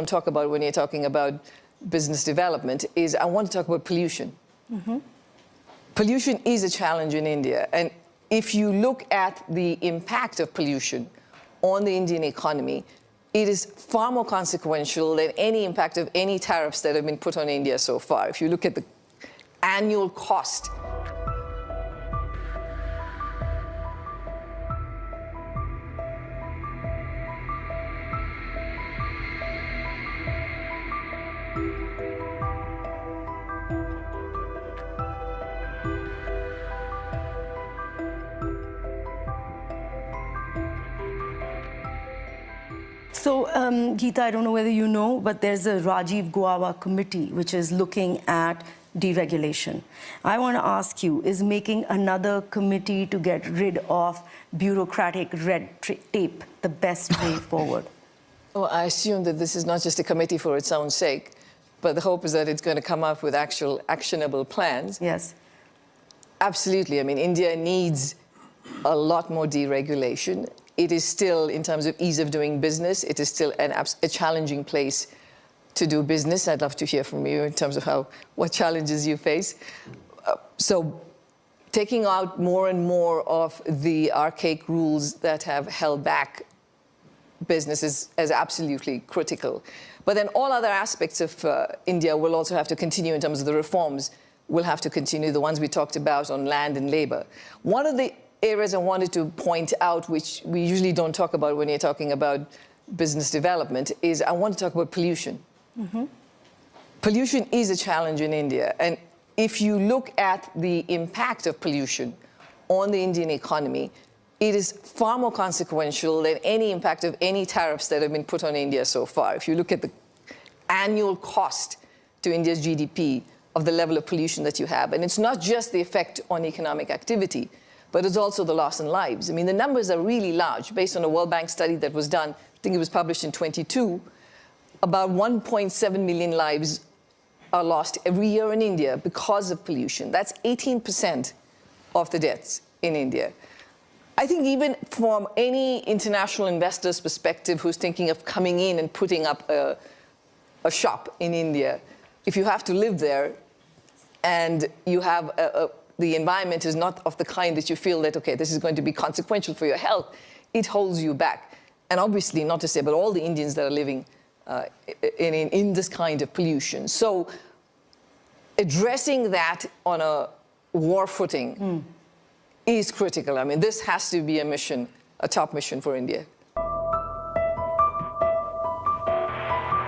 talk about when you're talking about business development is I want to talk about pollution. Pollution is a challenge in India, and if you look at the impact of pollution on the Indian economy, it is far more consequential than any impact of any tariffs that have been put on India so far. If you look at the annual cost. So, Geeta, I don't know whether you know, but there's a Rajiv Gauba committee which is looking at deregulation. I want to ask you, is making another committee to get rid of bureaucratic red tape the best way forward? Well, I assume that this is not just a committee for its own sake, but the hope is that it's going to come up with actual actionable plans. Yes. Absolutely. I mean, India needs a lot more deregulation. It is still, in terms of ease of doing business, it is still a challenging place to do business. I'd love to hear from you in terms of what challenges you face. So taking out more and more of the archaic rules that have held back businesses is absolutely critical. But then all other aspects of India will also have to continue in terms of the reforms. Will have to continue, the ones we talked about on land and labor. One of the areas I wanted to point out, which we usually don't talk about when you're talking about business development, is I want to talk about pollution. Pollution is a challenge in India, and if you look at the impact of pollution on the Indian economy, it is far more consequential than any impact of any tariffs that have been put on India so far. If you look at the annual cost to India's GDP of the level of pollution that you have, and it's not just the effect on economic activity, but it's also the loss in lives. I mean, the numbers are really large. Based on a World Bank study that was done, I think it was published in 22, about 1.7 million lives are lost every year in India because of pollution. That's 18% of the deaths in India. I think even from any international investor's perspective who's thinking of coming in and putting up a shop in India, if you have to live there and you have the environment is not of the kind that you feel that, okay, this is going to be consequential for your health, it holds you back. And obviously, not to say, but all the Indians that are living in this kind of pollution. So addressing that on a war footing is critical. I mean, this has to be a mission, a top mission for India.